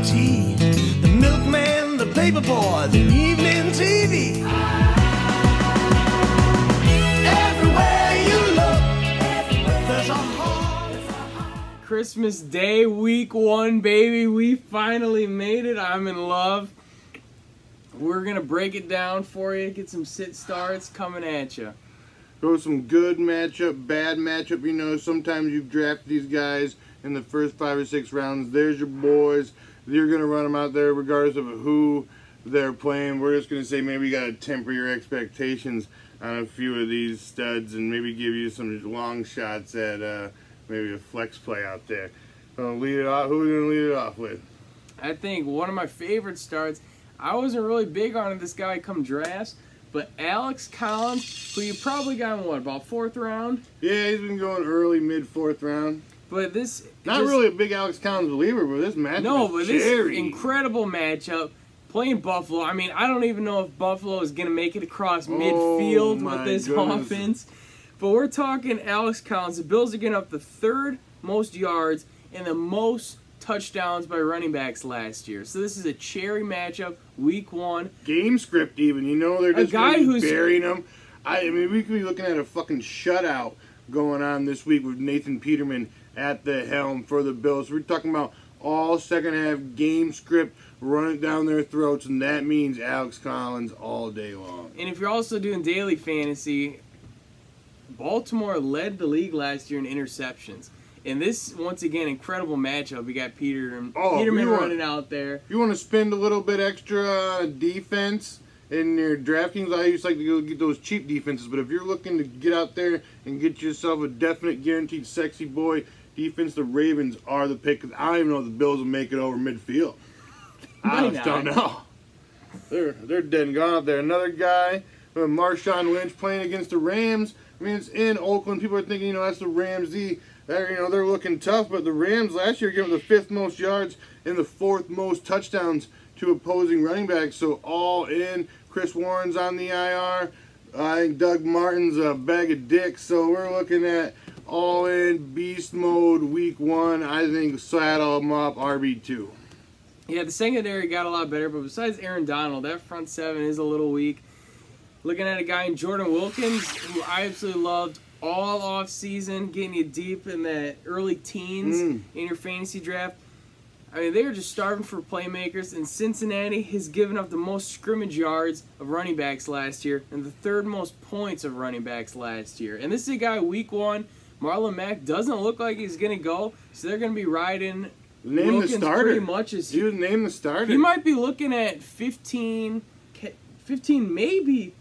tea. The milkman, the paperboy, the evening TV. Everywhere you look, there's a heart. Christmas Day, week 1, baby. We finally made it. I'm in love. We're going to break it down for you, get some sit starts coming at you. Go with some good matchup, bad matchup. You know, sometimes you draft these guys in the first 5 or 6 rounds. There's your boys. You're going to run them out there regardless of who they're playing. We're just going to say maybe you got to temper your expectations on a few of these studs and maybe give you some long shots at maybe a flex play out there. Lead it off. Who are we going to lead it off with? I think one of my favorite starts, I wasn't really big on this guy come drafts, but Alex Collins, who you probably got in what, about 4th round? Yeah, he's been going early, mid-4th round. But this... Not really a big Alex Collins believer, but this matchup no, is but cherry. This incredible matchup, playing Buffalo. I mean, I don't even know if Buffalo is going to make it across midfield with this offense. But we're talking Alex Collins. The Bills are getting up the 3rd most yards and the most touchdowns by running backs last year. So this is a cherry matchup, week 1. Game script even. You know they're just going to be burying them. I mean, we could be looking at a fucking shutout going on this week with Nathan Peterson at the helm for the Bills. We're talking about all second half game script, run it down their throats, and that means Alex Collins all day long. And if you're also doing daily fantasy, Baltimore led the league last year in interceptions. And this, once again, incredible matchup. We got Peterson running out there. You want to spend a little bit extra defense in your DraftKings? I used to like to go get those cheap defenses, but if you're looking to get out there and get yourself a definite guaranteed sexy boy defense, the Ravens are the pick. Cause I don't even know if the Bills will make it over midfield. I just don't know. They're dead and gone out there. Another guy, Marshawn Lynch, playing against the Rams. I mean, it's in Oakland. People are thinking, that's the Rams. They're looking tough, but the Rams last year gave them the 5th most yards and the 4th most touchdowns to opposing running backs. So all in. Chris Warren's on the IR. I think Doug Martin's a bag of dicks. So we're looking at all in beast mode week 1. I think saddle them up RB2. Yeah, the secondary got a lot better, but besides Aaron Donald, that front 7 is a little weak. Looking at a guy in Jordan Wilkins, who I absolutely loved all off season, getting you deep in the early teens in your fantasy draft. I mean, they were just starving for playmakers, and Cincinnati has given up the most scrimmage yards of running backs last year and the 3rd most points of running backs last year. And this is a guy, week 1, Marlon Mack doesn't look like he's going to go, so they're going to be riding Wilkins pretty much as he was named the starter. He might be looking at 15 maybe.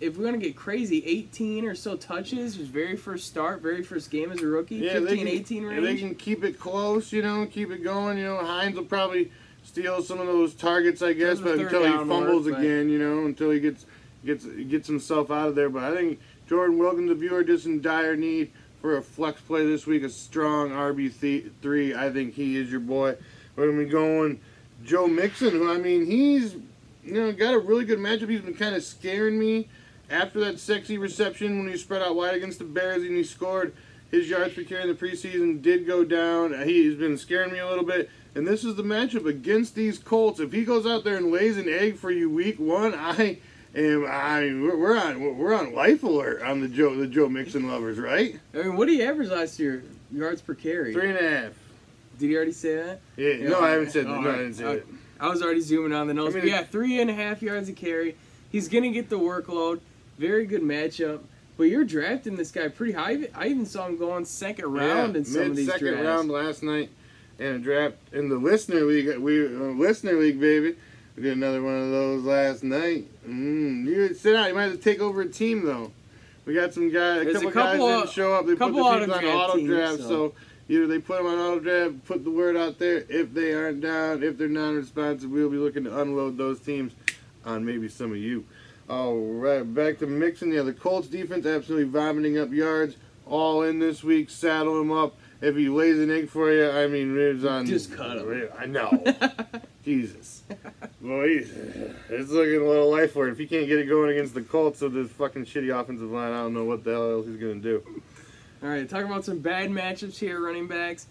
If we're going to get crazy, 18 or so touches, his very first start, very first game as a rookie, yeah, 15, 18 range. They can keep it close, keep it going. Hines will probably steal some of those targets, I guess, but until he fumbles again, until he gets himself out of there. But I think Jordan Wilkins, if you are just in dire need for a flex play this week, a strong RB3, I think he is your boy. We're going to be going Joe Mixon, who, I mean, he's got a really good matchup. He's been kind of scaring me. After that sexy reception when he spread out wide against the Bears and he scored, his yards per carry in the preseason did go down. He's been scaring me a little bit. And this is the matchup against these Colts. If he goes out there and lays an egg for you week 1, we're on life alert on the Joe Mixon lovers, right? I mean, what did he average last year? Yards per carry? 3.5. Did he already say that? Yeah. No, I haven't said that. No, I didn't say that. I was already zooming on the nose. But yeah, 3.5 yards a carry. He's gonna get the workload. Very good matchup. But you're drafting this guy pretty high. I even saw him going 2nd round in some of these drafts. Mid-2nd round last night in a draft in the listener league. Listener league, baby. We did another one of those last night. You sit out. You might have to take over a team though. We got some guys. A couple guys didn't show up. They put the teams on auto draft. So either they put them on auto draft, put the word out there. If they aren't down, if they're non-responsive, we'll be looking to unload those teams on maybe some of you. All right, back to Mixon. Yeah, the Colts defense absolutely vomiting up yards. All in this week. Saddle him up. If he lays an egg for you, I mean, ribs on. Just cut him. I know. Jesus. Boy, it's looking a little life for it. If he can't get it going against the Colts with this fucking shitty offensive line, I don't know what the hell else he's going to do. All right, talking about some bad matchups here, running backs.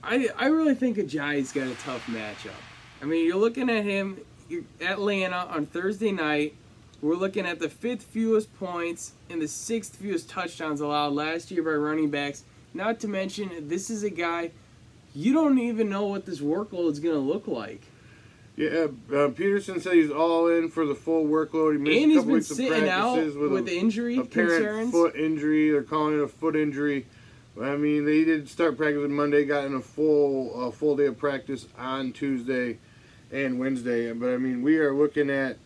I really think Ajayi's got a tough matchup. I mean, you're looking at him Atlanta on Thursday night. We're looking at the 5th fewest points and the 6th fewest touchdowns allowed last year by running backs. Not to mention, this is a guy, you don't even know what this workload is going to look like. Yeah, Peterson said he's all in for the full workload. He missed And a he's couple been weeks of sitting out practices with injury apparent concerns. Foot injury. They're calling it a foot injury. I mean, they did start practicing Monday, got in a full day of practice on Tuesday and Wednesday. But, I mean, we are looking at,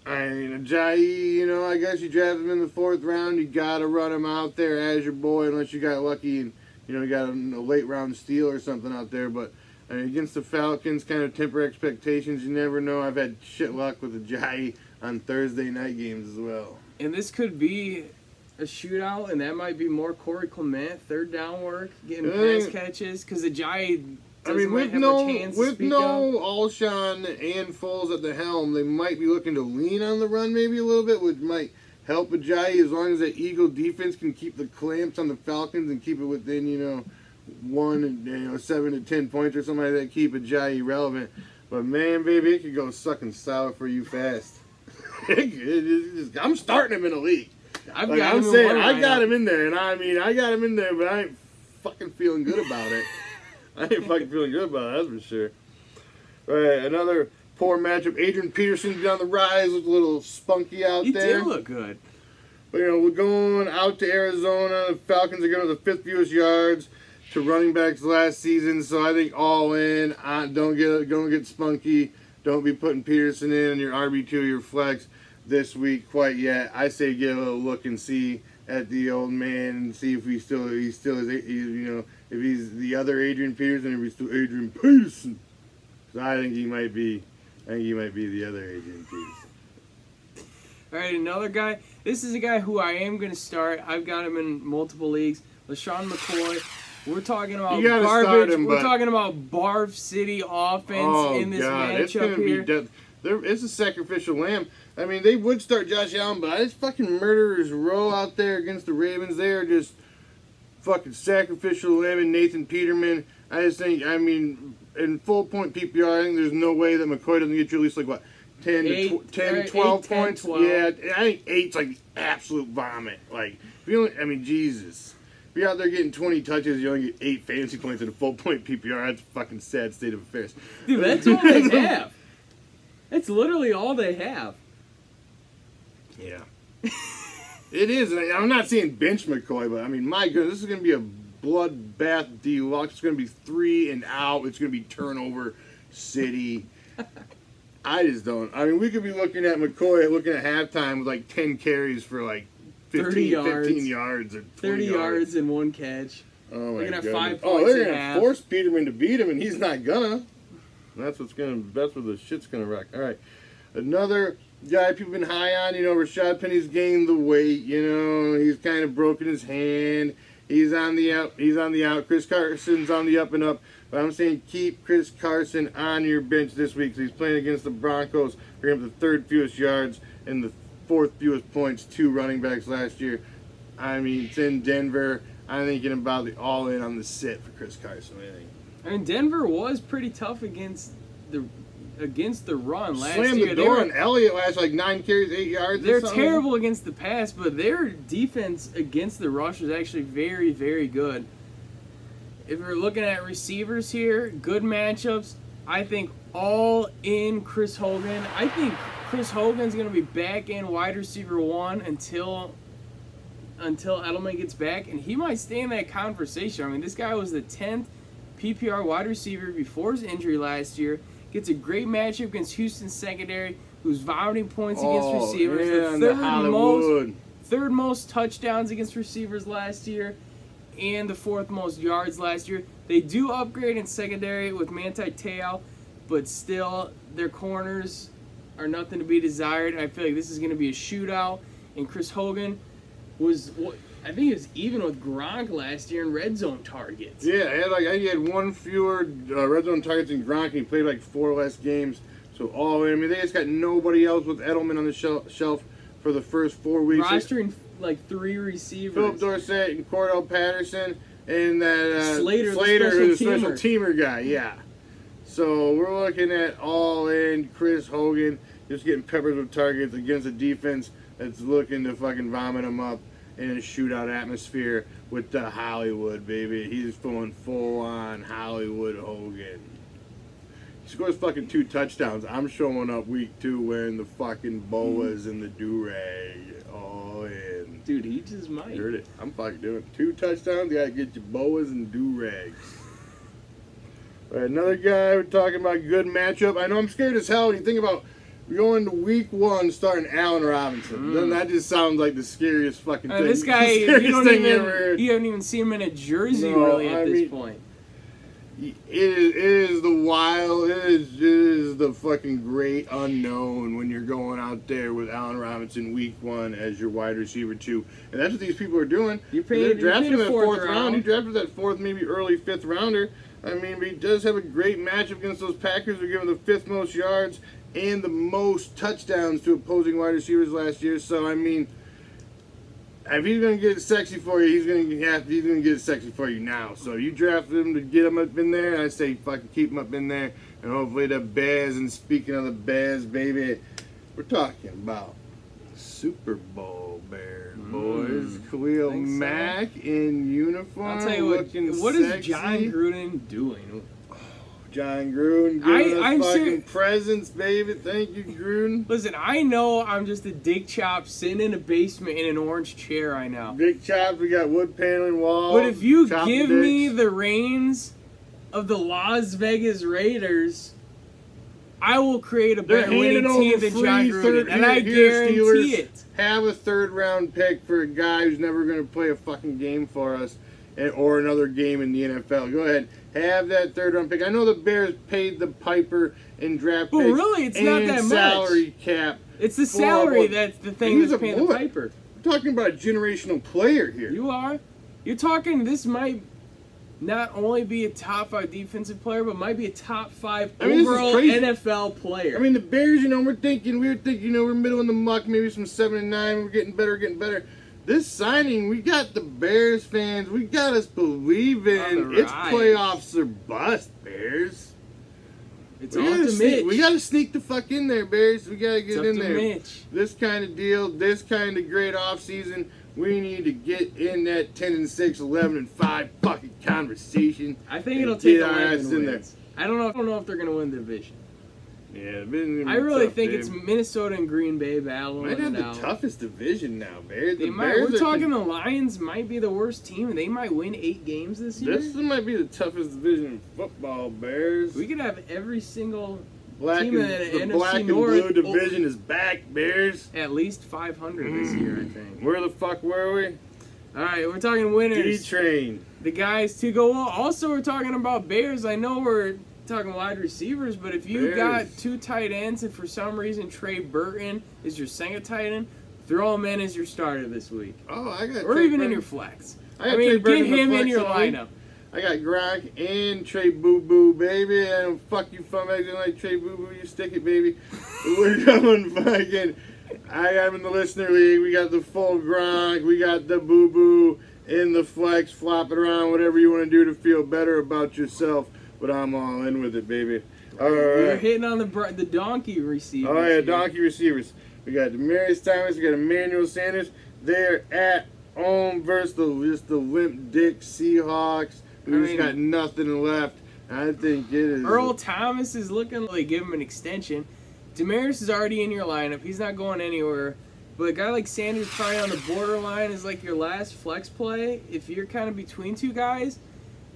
Ajayi, you know, I guess you draft him in the 4th round. You got to run him out there as your boy unless you got lucky and, you know, you got a late round steal or something out there. But, against the Falcons, kind of temper expectations. You never know. I've had shit luck with Ajayi on Thursday night games as well. And this could be a shootout, and that might be more Corey Clement, 3rd down work, getting pass catches, because Ajayi doesn't have a chance to speak of. Alshon and Foles at the helm, they might be looking to lean on the run maybe a little bit, which might help Ajayi as long as that Eagle defense can keep the clamps on the Falcons and keep it within, you know, 7 to 10 points or something like that, keep Ajayi relevant. But man, baby, it could go sucking sour for you fast. I'm starting him in the league. I got him in there, and I mean, I got him in there, but I ain't fucking feeling good about it. I ain't fucking feeling good about it, that's for sure. All right, another poor matchup. Adrian Peterson down the rise, looked a little spunky out there. He did look good. But, you know, we're going out to Arizona. The Falcons are going to the 5th fewest yards to running backs last season, so I think all in. Don't get spunky. Don't be putting Peterson in your RB2 or your flex this week quite yet. I say give a little look and see at the old man and see if he still is, you know, if he's the other Adrian Peterson, or if he's still Adrian Peterson. So I think he might be the other Adrian Peterson. All right, another guy. This is a guy who I am going to start. I've got him in multiple leagues. LaShawn McCoy. We're talking about garbage. We're talking about Barf City offense in this matchup here. It's a sacrificial lamb. I mean, they would start Josh Allen, but this fucking murderer's row out there against the Ravens, they are just fucking sacrificial lamb. And Nathan Peterman, I just think, I mean, in full point PPR, I think there's no way that McCoy doesn't get you at least like, what, 10, 12 points? 12. Yeah, I think 8's like the absolute vomit. Like, I mean, Jesus. If you're out there getting 20 touches, you only get 8 fantasy points in a full point PPR. That's a fucking sad state of affairs. Dude, that's all they have. That's literally all they have. Yeah. It is. And I'm not saying bench McCoy, but I mean, my goodness, this is going to be a bloodbath deluxe. It's going to be 3 and out. It's going to be turnover city. I just don't. I mean, we could be looking at McCoy looking at halftime with like 10 carries for like 15 yards or 30 yards and 1 catch. Oh my god! They're gonna have 5 points. Oh, they're gonna force Peterman to beat him, and he's not gonna. That's what the shit's gonna wreck. All right, another guy people been high on. You know, Rashad Penny's gained the weight. You know, he's kind of broken his hand. He's on the up. He's on the out. Chris Carson's on the up and up. But I'm saying keep Chris Carson on your bench this week. So he's playing against the Broncos. They're going to have the 3rd fewest yards and the 4th fewest points, 2 running backs last year. I mean, it's in Denver. I'm thinking about the all-in on the sit for Chris Carson. I mean, Denver was pretty tough against the run last year. Slammed the door on Elliott last, like 9 carries, 8 yards. They're terrible against the pass, but their defense against the rush is actually very, very good. If we're looking at receivers here, good matchups. I think all in Chris Hogan. I think Chris Hogan's going to be back in wide receiver 1 until Edelman gets back, and he might stay in that conversation. I mean, this guy was the 10th PPR wide receiver before his injury last year. Gets a great matchup against Houston's secondary, who's vomiting points against receivers. Yeah, the third most touchdowns against receivers last year, and the 4th most yards last year. They do upgrade in secondary with Manti Te'o, but still, their corners are nothing to be desired. I feel like this is going to be a shootout, and Chris Hogan I think he was even with Gronk last year in red zone targets. Yeah, he had 1 fewer red zone targets than Gronk, and he played like 4 less games. So all in. I mean, they just got nobody else with Edelman on the shelf for the first 4 weeks. Rostering like 3 receivers. Philip Dorsett and Cordell Patterson. and that Slater, the special special teamer guy, yeah. So we're looking at all-in Chris Hogan just getting peppered with targets against a defense that's looking to fucking vomit him up in a shootout atmosphere with the Hollywood, baby. He's going full-on Hollywood Hogan. He scores fucking 2 touchdowns. I'm showing up week 2 wearing the fucking boas and the do-rag. All in. Dude, he just might. You heard it. I'm fucking doing it. 2 touchdowns, you gotta get your boas and do-rags. All right, another guy we're talking about good matchup. I know I'm scared as hell when you think about going to week 1 starting Allen Robinson. Then that just sounds like the scariest fucking thing. This guy, you haven't even seen him in a jersey really at this point. It is the wild, it is the fucking great unknown when you're going out there with Allen Robinson week 1 as your wide receiver 2. And that's what these people are doing. They're drafting that 4th round. He drafted that 4th, maybe early 5th rounder. I mean, but he does have a great matchup against those Packers. They're giving the 5th most yards and the most touchdowns to opposing wide receivers last year. So, I mean, if he's going to get it sexy for you, he's going to get it sexy for you now. So you draft him to get him up in there, and I say fucking keep him up in there. And hopefully the Bears, and speaking of the Bears, baby, we're talking about Super Bowl Bears, boys. Khalil Mack in uniform. I'll tell you what is John Gruden doing? John Gruden giving us fucking presents, baby. Thank you, Gruden. Listen, I know I'm just a dick chop sitting in a basement in an orange chair right now. Dick chop, we got wood paneling walls. But if you give me the reins of the Las Vegas Raiders, I will create a better winning team than John Gruden. And I guarantee it. Have a 3rd round pick for a guy who's never going to play a fucking game for us or another game in the NFL. Go ahead. Have that 3rd round pick. I know the Bears paid the piper in draft picks. But really, it's not that much. Salary cap. It's the salary that's the thing that's paying the piper. We're talking about a generational player here. You are. You're talking, this might not only be a top 5 defensive player, but might be a top 5 overall NFL player. I mean, the Bears, we were thinking, we're middle in the muck, maybe some 7-9, we're getting better. This signing, we got the Bears fans, we got us believing it's playoffs or bust, Bears. It's on to Mitch. We gotta sneak the fuck in there, Bears. We gotta get in there. Mitch. This kind of deal, this kind of great offseason, we need to get in that 10-6, 11-5 fucking conversation. I think it'll take 11 wins. I don't know if they're gonna win the division. Yeah, I really think it's Minnesota and Green Bay battling it out. Might have the toughest division now, Bears. We're talking the Lions might be the worst team, and they might win 8 games this year. This might be the toughest division in football, Bears. We could have every single black team in the NFC black and North blue division is back, Bears. At least 500 this year, I think. Where the fuck were we? All right, we're talking winners. D-Train. The guys to go. Well, also, we're talking about Bears. I know we're talking wide receivers, but if you got 2 tight ends and for some reason Trey Burton is your second tight end, throw him in as your starter this week. Oh, I got. Or even in your flex. I mean, get him in your lineup. I got Gronk and Trey Boo Boo, baby. And fuck you, fun acting like Trey Boo Boo. You stick it, baby. We're going fucking. I am in the listener league. We got the full Gronk. We got the Boo Boo in the flex, flopping around, whatever you want to do to feel better about yourself. But I'm all in with it, baby. All right. We're hitting on the donkey receivers. Oh, yeah, donkey receivers. We got Demaryius Thomas. We got Emmanuel Sanders. They're at home versus the limp dick Seahawks. Who's got nothing left. I think it is. Earl Thomas is looking like give him an extension. Demaryius is already in your lineup. He's not going anywhere. But a guy like Sanders probably on the borderline is like your last flex play. If you're kind of between 2 guys,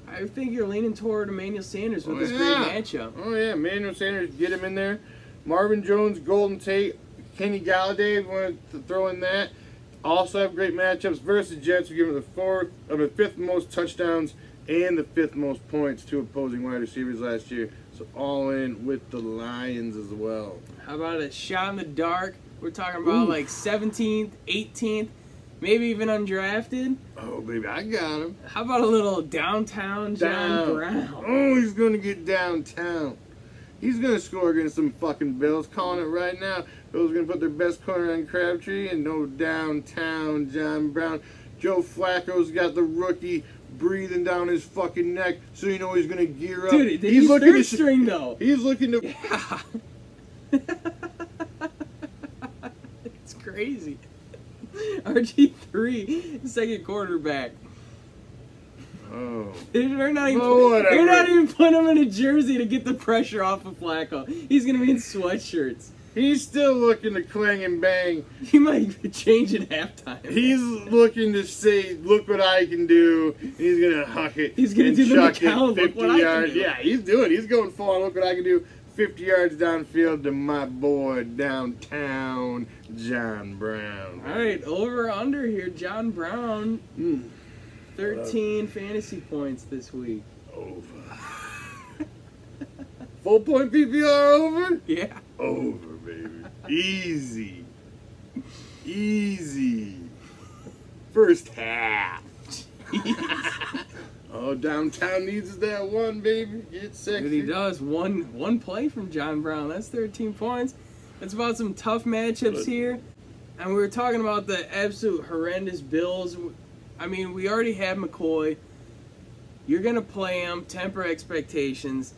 I think you're leaning toward Emmanuel Sanders with this great matchup. Oh, yeah. Emmanuel Sanders, get him in there. Marvin Jones, Golden Tate, Kenny Galladay, wanted to throw in that. Also have great matchups versus Jets. We're giving the 5th most touchdowns and the 5th most points to opposing wide receivers last year. So all in with the Lions as well. How about a shot in the dark? We're talking about like 17th, 18th. Maybe even undrafted. Oh, baby, I got him. How about a little downtown John Brown? Oh, he's going to get downtown. He's going to score against some fucking Bills. Calling it right now. Bills going to put their best corner on Crabtree and no downtown John Brown. Joe Flacco's got the rookie breathing down his fucking neck, so you know he's gonna gear up. Dude, he's looking third string though. He's looking to. Yeah. It's crazy. RG3, second quarterback. Oh. They're not even putting him in a jersey to get the pressure off of Flacco. He's gonna be in sweatshirts. He's still looking to clang and bang. He might change at halftime. He's looking to say, "Look what I can do." He's gonna huck it. He's gonna do the McCown, 50 yards. Yeah, he's doing. He's going full on. Look what I can do. 50 yards downfield to my boy downtown, John Brown. All right, over or under here, John Brown. 13 fantasy points this week. Over. Full point PPR over? Yeah. Over, baby. Easy. Easy. First half. Oh, downtown needs that one, baby. Get sexy. But he does. One play from John Brown. That's 13 points. It's about some tough matchups here. And we were talking about the absolute horrendous Bills. I mean, we already have McCoy. You're going to play him, temper expectations.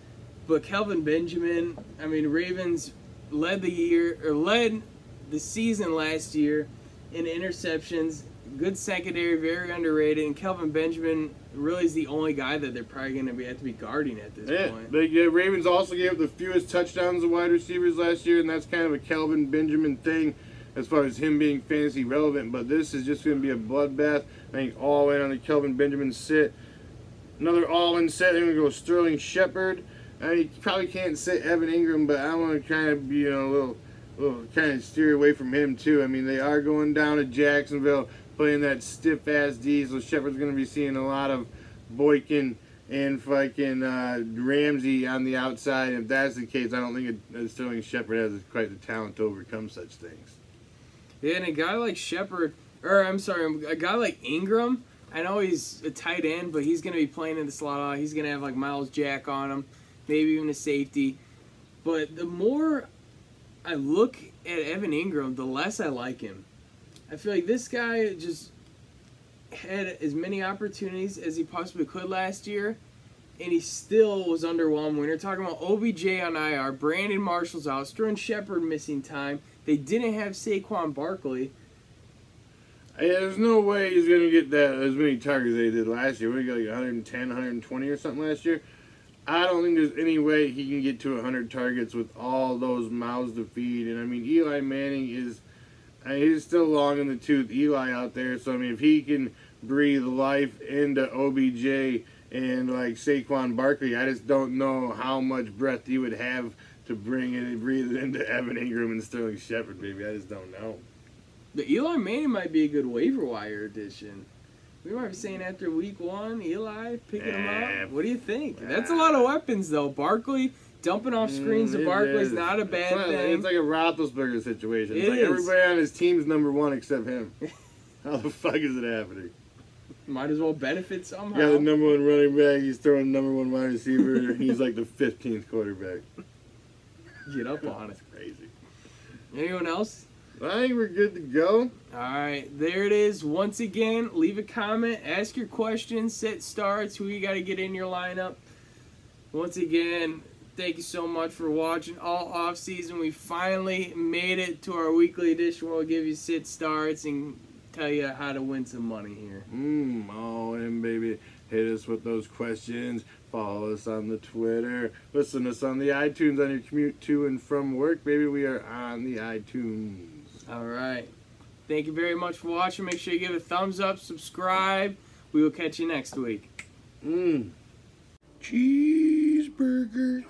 But Kelvin Benjamin, I mean, Ravens led the season last year in interceptions. Good secondary, very underrated. And Kelvin Benjamin really is the only guy that they're probably going to have to be guarding at this point. The Ravens also gave the fewest touchdowns of wide receivers last year, and that's kind of a Kelvin Benjamin thing as far as him being fantasy relevant. But this is just going to be a bloodbath. I think all in on the Kelvin Benjamin sit. Another all-in set. They're going to go Sterling Shepard. I mean, you probably can't sit Evan Ingram, but I want to kind of be a little kind of steer away from him too. I mean, they are going down to Jacksonville, playing that stiff-ass D, so Shepard's going to be seeing a lot of Boykin and fucking Ramsey on the outside. If that's the case, I don't think Sterling Shepard has quite the talent to overcome such things. Yeah, and a guy like Shepard, a guy like Ingram, I know he's a tight end, but he's going to be playing in the slot. He's going to have like Miles Jack on him, maybe even a safety. But the more I look at Evan Ingram, the less I like him. I feel like this guy just had as many opportunities as he possibly could last year, and he still was underwhelmed. When you're talking about OBJ on IR, Brandon Marshall's out, Sterling Shepard missing time. They didn't have Saquon Barkley. Yeah, there's no way he's going to get as many targets as he did last year. We got like 110, 120 or something last year. I don't think there's any way he can get to 100 targets with all those mouths to feed. And, I mean, Eli Manning he's still long in the tooth, Eli out there. So, I mean, if he can breathe life into OBJ and, like, Saquon Barkley, I just don't know how much breath he would have to bring it and breathe it into Evan Ingram and Sterling Shepard, baby. I just don't know. The Eli Manning might be a good waiver wire addition. We might be saying after week 1, Eli picking him up. What do you think? That's a lot of weapons, though. Barkley dumping off screens to Barkley is not a bad thing. It's like a Roethlisberger situation. It's like everybody on his team's number 1 except him. How the fuck is it happening? Might as well benefit somehow. Yeah, the number 1 running back. He's throwing number 1 wide receiver. He's like the 15th quarterback. Get up on it. That's crazy. Anyone else? I think we're good to go. Alright, there it is. Once again, leave a comment, ask your questions, set starts, who you got to get in your lineup. Once again, thank you so much for watching all off season. We finally made it to our weekly edition where we'll give you sit starts and tell you how to win some money here. All in, baby. Hit us with those questions. Follow us on the Twitter. Listen to us on the iTunes on your commute to and from work, baby. We are on the iTunes. All right. Thank you very much for watching. Make sure you give a thumbs up, subscribe. We will catch you next week. Cheeseburger.